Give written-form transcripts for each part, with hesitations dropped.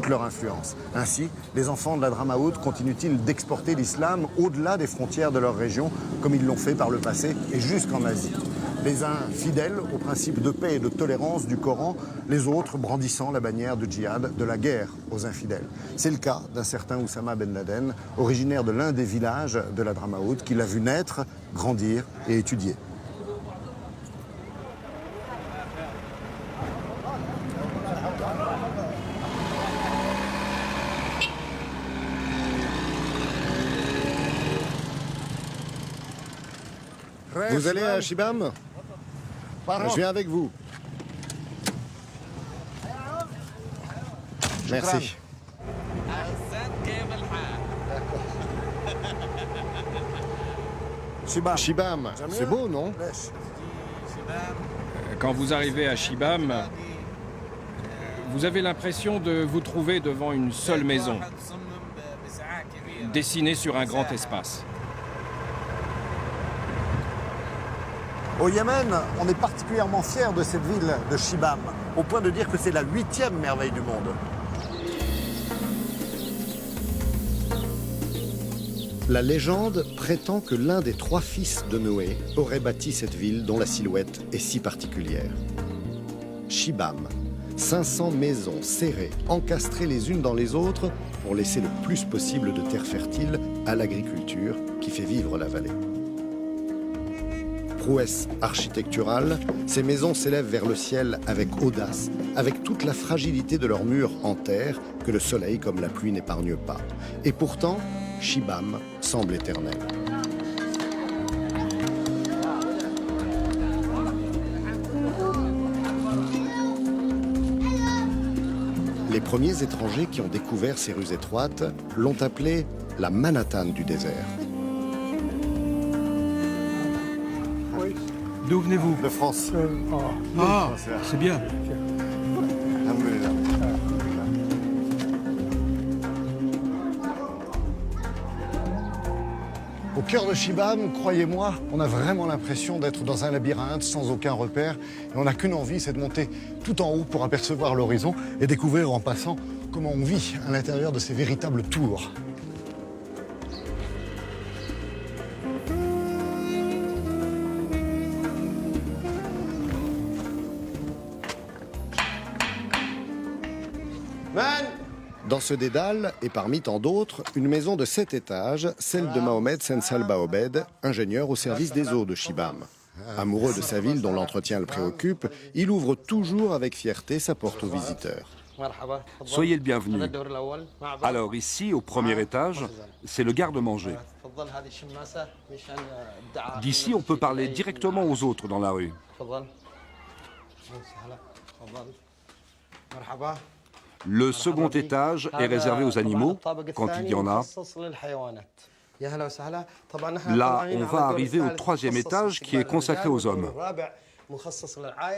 leur influence. Ainsi, les enfants de l'Hadramaout continuent-ils d'exporter l'islam au-delà des frontières de leur région, comme ils l'ont fait par le passé et jusqu'en Asie. Les uns fidèles aux principes de paix et de tolérance du Coran, les autres brandissant la bannière du djihad, de la guerre aux infidèles. C'est le cas d'un certain Oussama Ben Laden, originaire de l'un des villages de l'Hadramaout, qui l'a vu naître, grandir et étudier. Vous allez à Shibam? Je viens avec vous. Merci. Shibam, c'est beau, non? Quand vous arrivez à Shibam, vous avez l'impression de vous trouver devant une seule maison, dessinée sur un grand espace. Au Yémen, on est particulièrement fiers de cette ville de Shibam, au point de dire que c'est la 8e merveille du monde. La légende prétend que l'un des 3 fils de Noé aurait bâti cette ville dont la silhouette est si particulière. Shibam, 500 maisons serrées, encastrées les unes dans les autres pour laisser le plus possible de terre fertile à l'agriculture qui fait vivre la vallée. Prouesse architecturale, ces maisons s'élèvent vers le ciel avec audace, avec toute la fragilité de leurs murs en terre que le soleil comme la pluie n'épargne pas. Et pourtant, Shibam semble éternel. Les premiers étrangers qui ont découvert ces rues étroites l'ont appelée la Manhattan du désert. D'où venez-vous? De France. Ah, c'est bien. Au cœur de Shibam, croyez-moi, on a vraiment l'impression d'être dans un labyrinthe sans aucun repère. Et on n'a qu'une envie, c'est de monter tout en haut pour apercevoir l'horizon et découvrir en passant comment on vit à l'intérieur de ces véritables tours. Dans ce dédale, et parmi tant d'autres, une maison de 7 étages, celle de Mohamed Sensal Baobed, ingénieur au service des eaux de Shibam. Amoureux de sa ville dont l'entretien le préoccupe, il ouvre toujours avec fierté sa porte aux visiteurs. Soyez le bienvenu. Alors ici, au premier étage, c'est le garde-manger. D'ici, on peut parler directement aux autres dans la rue. Le second étage est réservé aux animaux, quand il y en a. Là, on va arriver au troisième étage qui est consacré aux hommes.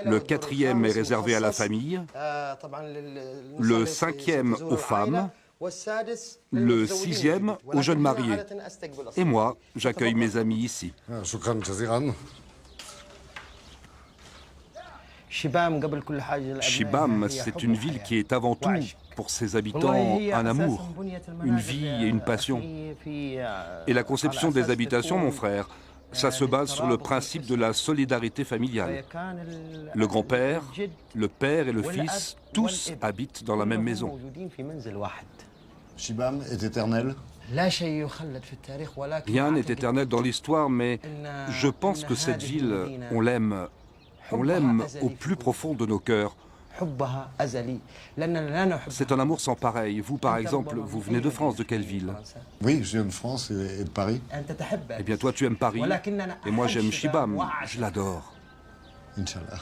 Le quatrième est réservé à la famille. Le cinquième aux femmes. Le sixième aux jeunes mariés. Et moi, j'accueille mes amis ici. Shibam, c'est une ville qui est avant tout, pour ses habitants, un amour, une vie et une passion. Et la conception des habitations, mon frère, ça se base sur le principe de la solidarité familiale. Le grand-père, le père et le fils, tous habitent dans la même maison. Shibam est éternel. Rien n'est éternel dans l'histoire, mais je pense que cette ville, on l'aime au plus profond de nos cœurs. C'est un amour sans pareil. Vous, par exemple, vous venez de France, de quelle ville? Oui, je viens de France et de Paris. Eh bien, toi, tu aimes Paris, et moi, j'aime Shibam. Je l'adore. Inch'Allah.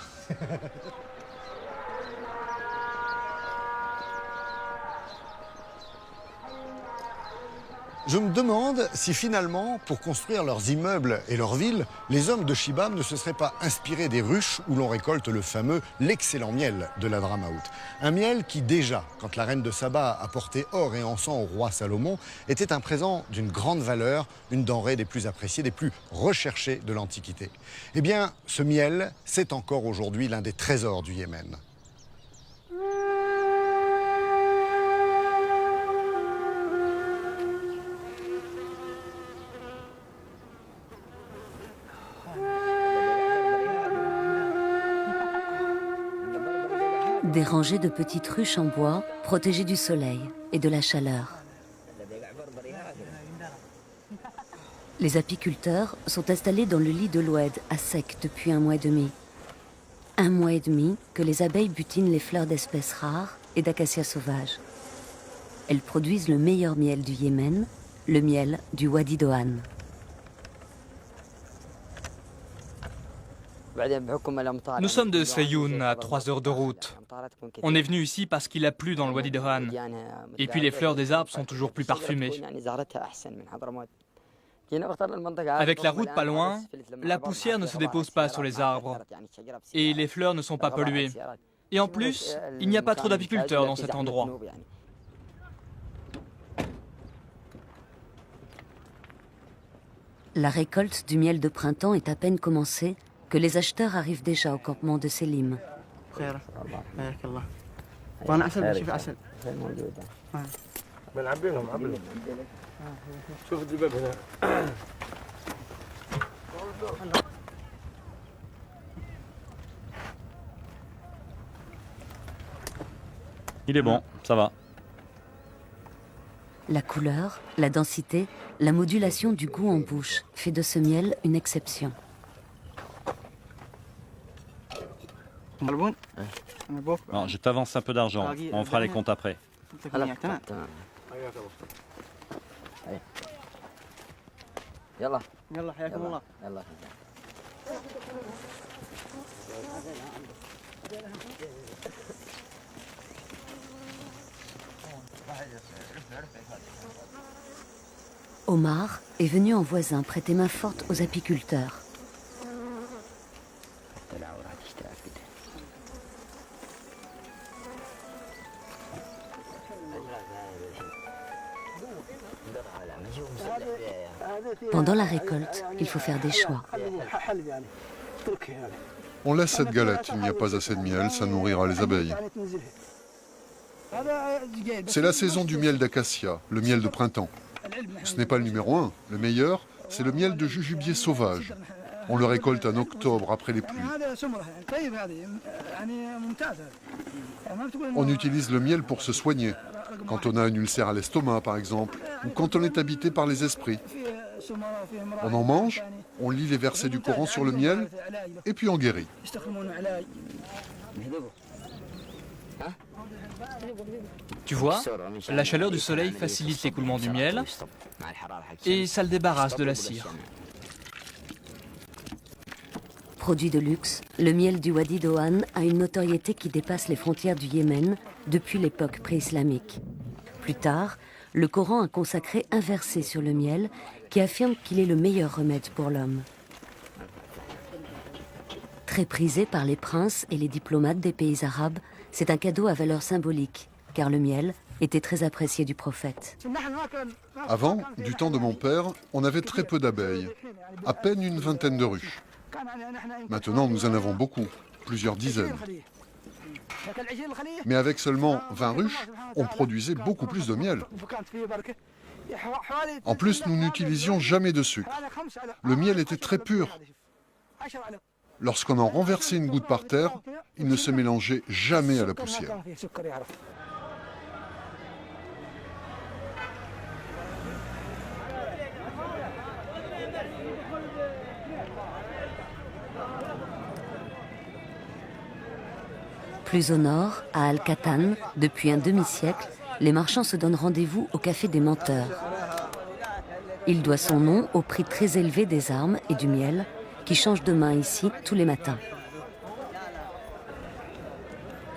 Je me demande si finalement, pour construire leurs immeubles et leurs villes, les hommes de Shibam ne se seraient pas inspirés des ruches où l'on récolte le fameux, l'excellent miel de l'Hadramaout. Un miel qui déjà, quand la reine de Saba apportait or et encens au roi Salomon, était un présent d'une grande valeur, une denrée des plus appréciées, des plus recherchées de l'Antiquité. Eh bien, ce miel, c'est encore aujourd'hui l'un des trésors du Yémen. Des rangées de petites ruches en bois protégées du soleil et de la chaleur. Les apiculteurs sont installés dans le lit de l'Oued à sec depuis 1 mois et demi. 1 mois et demi que les abeilles butinent les fleurs d'espèces rares et d'acacias sauvages. Elles produisent le meilleur miel du Yémen, le miel du Wadi Doan. Nous sommes de Sfayoun, à 3 heures de route. On est venu ici parce qu'il a plu dans le Wadi Doan. Et puis les fleurs des arbres sont toujours plus parfumées. Avec la route pas loin, la poussière ne se dépose pas sur les arbres. Et les fleurs ne sont pas polluées. Et en plus, il n'y a pas trop d'apiculteurs dans cet endroit. La récolte du miel de printemps est à peine commencée que les acheteurs arrivent déjà au campement de Selim. Il est bon, ça va. La couleur, la densité, la modulation du goût en bouche fait de ce miel une exception. Non, je t'avance un peu d'argent. On fera les comptes après. Omar est venu en voisin prêter main forte aux apiculteurs. Pendant la récolte, il faut faire des choix. On laisse cette galette, il n'y a pas assez de miel, ça nourrira les abeilles. C'est la saison du miel d'acacia, le miel de printemps. Ce n'est pas le numéro 1, le meilleur, c'est le miel de jujubier sauvage. On le récolte en octobre, après les pluies. On utilise le miel pour se soigner, quand on a une ulcère à l'estomac par exemple, ou quand on est habité par les esprits. On en mange, on lit les versets du Coran sur le miel, et puis on guérit. Tu vois, la chaleur du soleil facilite l'écoulement du miel et ça le débarrasse de la cire. Produit de luxe, le miel du Wadi Doan a une notoriété qui dépasse les frontières du Yémen depuis l'époque pré-islamique. Plus tard, le Coran a consacré un verset sur le miel qui affirme qu'il est le meilleur remède pour l'homme. Très prisé par les princes et les diplomates des pays arabes, c'est un cadeau à valeur symbolique, car le miel était très apprécié du prophète. Avant, du temps de mon père, on avait très peu d'abeilles, à peine une vingtaine de ruches. Maintenant, nous en avons beaucoup, plusieurs dizaines. Mais avec seulement 20 ruches, on produisait beaucoup plus de miel. En plus, nous n'utilisions jamais de sucre. Le miel était très pur. Lorsqu'on en renversait une goutte par terre, il ne se mélangeait jamais à la poussière. Plus au nord, à Al-Qatan, depuis un demi-siècle, les marchands se donnent rendez-vous au Café des Menteurs. Il doit son nom au prix très élevé des armes et du miel, qui change de main ici tous les matins.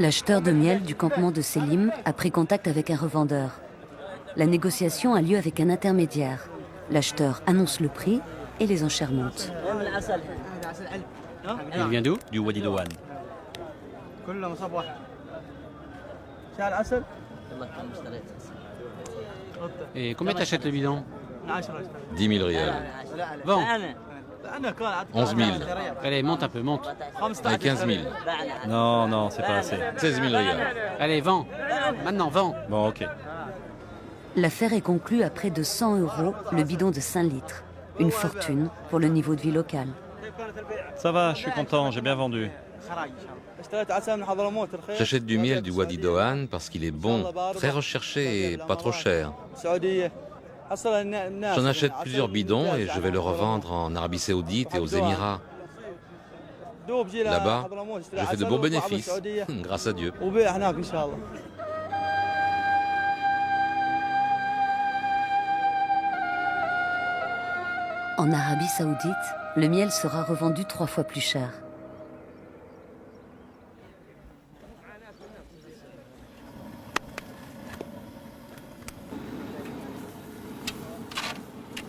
L'acheteur de miel du campement de Selim a pris contact avec un revendeur. La négociation a lieu avec un intermédiaire. L'acheteur annonce le prix et les enchères montent. Il vient d'où? Du Wadi Doan. Et combien t'achètes le bidon? 10 000 rials. Vends. 11 000. Allez, monte un peu, monte. Allez, 15 000. Non, non, c'est pas assez. 16 000 rials. Allez, vends. Maintenant, vends. Bon, ok. L'affaire est conclue à près de 100 € le bidon de 5 litres. Une fortune pour le niveau de vie local. Ça va, je suis content, j'ai bien vendu. J'achète du miel du Wadi Dohan parce qu'il est bon, très recherché et pas trop cher. J'en achète plusieurs bidons et je vais le revendre en Arabie Saoudite et aux Émirats. Là-bas, je fais de bons bénéfices, grâce à Dieu. En Arabie Saoudite, le miel sera revendu 3 fois plus cher.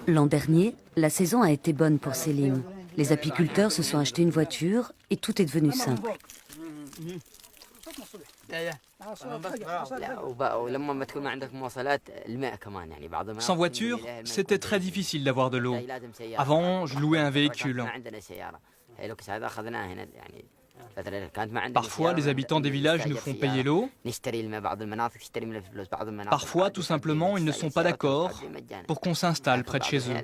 L'an dernier, la saison a été bonne pour Selim. Les apiculteurs se sont achetés une voiture et tout est devenu simple. Sans voiture, c'était très difficile d'avoir de l'eau. Avant, je louais un véhicule. Parfois, les habitants des villages nous font payer l'eau. Parfois, tout simplement, ils ne sont pas d'accord pour qu'on s'installe près de chez eux.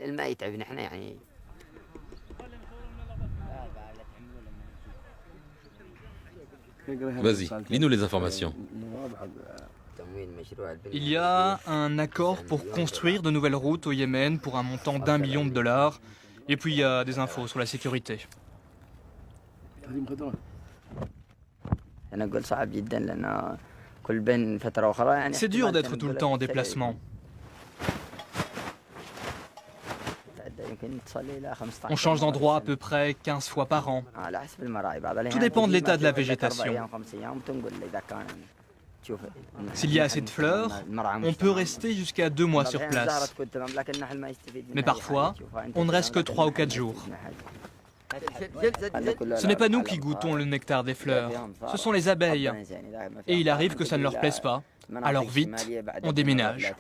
Vas-y, lis-nous les informations. Il y a un accord pour construire de nouvelles routes au Yémen pour un montant d'1 million de dollars. Et puis il y a des infos sur la sécurité. C'est dur d'être tout le temps en déplacement. On change d'endroit à peu près 15 fois par an. Tout dépend de l'état de la végétation. S'il y a assez de fleurs, on peut rester jusqu'à 2 mois sur place. Mais parfois, on ne reste que 3 ou 4 jours. Ce n'est pas nous qui goûtons le nectar des fleurs, ce sont les abeilles. Et il arrive que ça ne leur plaise pas. Alors vite, on déménage.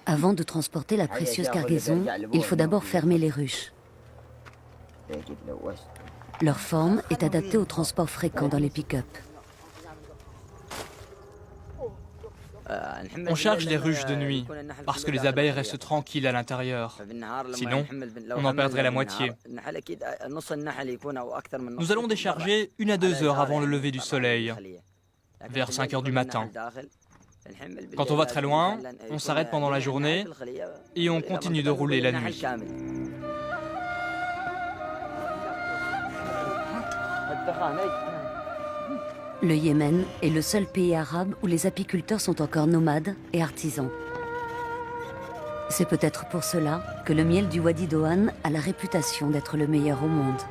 Avant de transporter la précieuse cargaison, il faut d'abord fermer les ruches. Leur forme est adaptée au transport fréquent dans les pick-up. On charge les ruches de nuit, parce que les abeilles restent tranquilles à l'intérieur. Sinon, on en perdrait la moitié. Nous allons décharger 1 à 2 heures avant le lever du soleil, vers 5 heures du matin. Quand on va très loin, on s'arrête pendant la journée et on continue de rouler la nuit. Le Yémen est le seul pays arabe où les apiculteurs sont encore nomades et artisans. C'est peut-être pour cela que le miel du Wadi Dohan a la réputation d'être le meilleur au monde.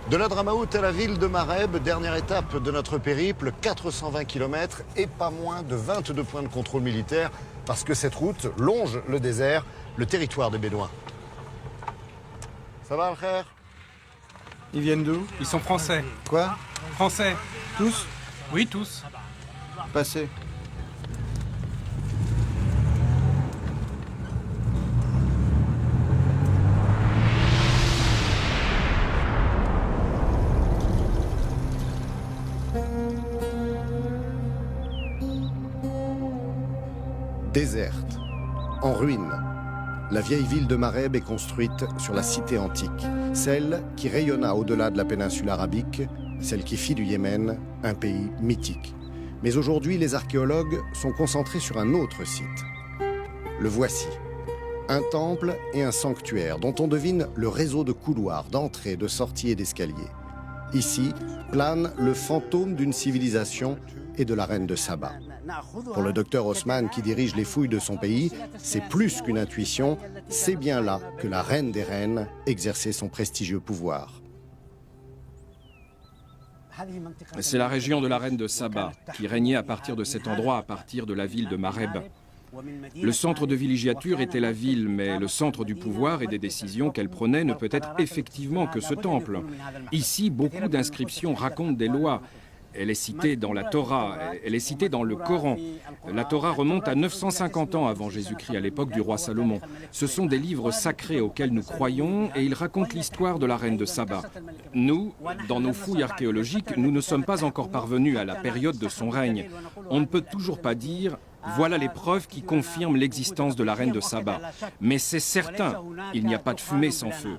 De l'Hadramaout à la ville de Mareb, dernière étape de notre périple, 420 km et pas moins de 22 points de contrôle militaire parce que cette route longe le désert, le territoire des Bédouins. Ça va, Al-Khair? Ils viennent d'où? Ils sont français. Quoi? Français. Tous? Oui, tous. Passez. Déserte, en ruine, la vieille ville de Mareb est construite sur la cité antique, celle qui rayonna au-delà de la péninsule arabique, celle qui fit du Yémen un pays mythique. Mais aujourd'hui, les archéologues sont concentrés sur un autre site. Le voici, un temple et un sanctuaire dont on devine le réseau de couloirs, d'entrées, de sorties et d'escaliers. Ici plane le fantôme d'une civilisation et de la reine de Saba. Pour le docteur Osman qui dirige les fouilles de son pays, c'est plus qu'une intuition, c'est bien là que la reine des reines exerçait son prestigieux pouvoir. C'est la région de la reine de Saba, qui régnait à partir de cet endroit, à partir de la ville de Mareb. Le centre de villégiature était la ville, mais le centre du pouvoir et des décisions qu'elle prenait ne peut être effectivement que ce temple. Ici, beaucoup d'inscriptions racontent des lois. Elle est citée dans la Torah, elle est citée dans le Coran. La Torah remonte à 950 ans avant Jésus-Christ, à l'époque du roi Salomon. Ce sont des livres sacrés auxquels nous croyons et ils racontent l'histoire de la reine de Saba. Nous, dans nos fouilles archéologiques, nous ne sommes pas encore parvenus à la période de son règne. On ne peut toujours pas dire « voilà les preuves qui confirment l'existence de la reine de Saba ». Mais c'est certain, il n'y a pas de fumée sans feu.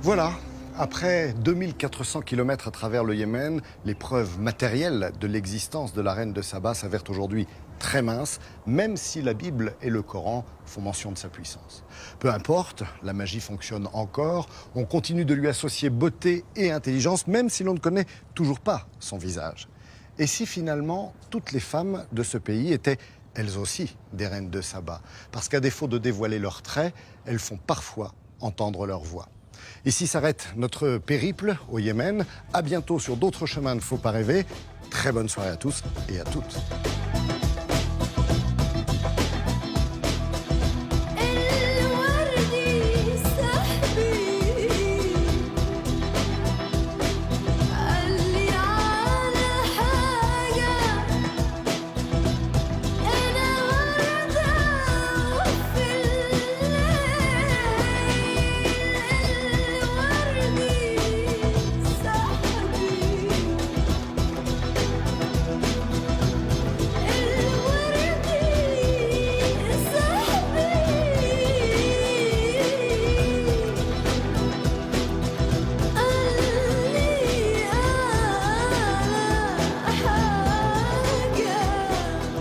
Voilà, après 2400 km à travers le Yémen, les preuves matérielles de l'existence de la reine de Saba s'avèrent aujourd'hui très minces, même si la Bible et le Coran font mention de sa puissance. Peu importe, la magie fonctionne encore, on continue de lui associer beauté et intelligence, même si l'on ne connaît toujours pas son visage. Et si finalement, toutes les femmes de ce pays étaient elles aussi des reines de Saba, parce qu'à défaut de dévoiler leurs traits, elles font parfois entendre leur voix. Ici s'arrête notre périple au Yémen. À bientôt sur d'autres chemins de Faut pas rêver. Très bonne soirée à tous et à toutes.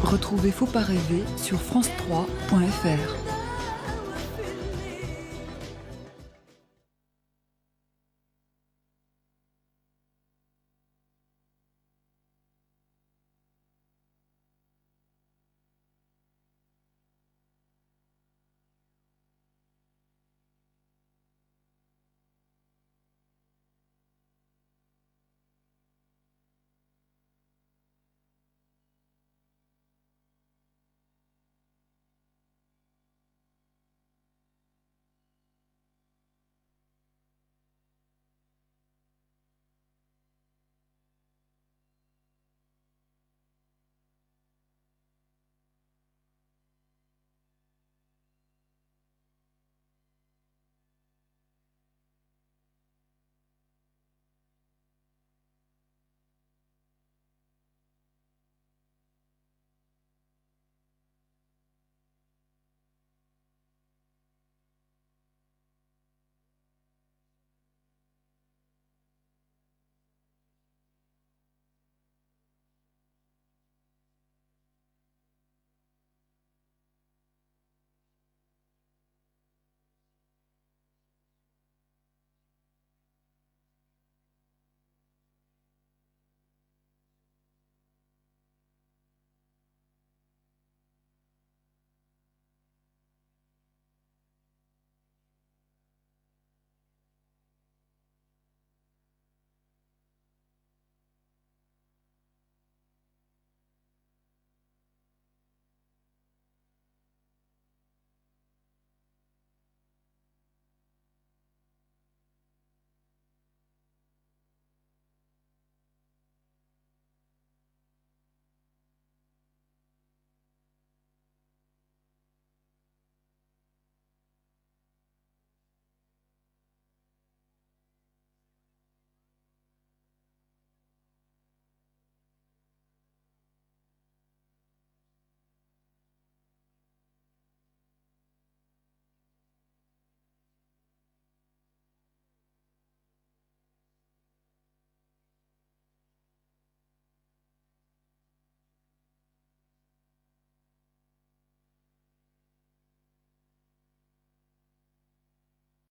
Retrouvez Faut pas rêver sur France3.fr.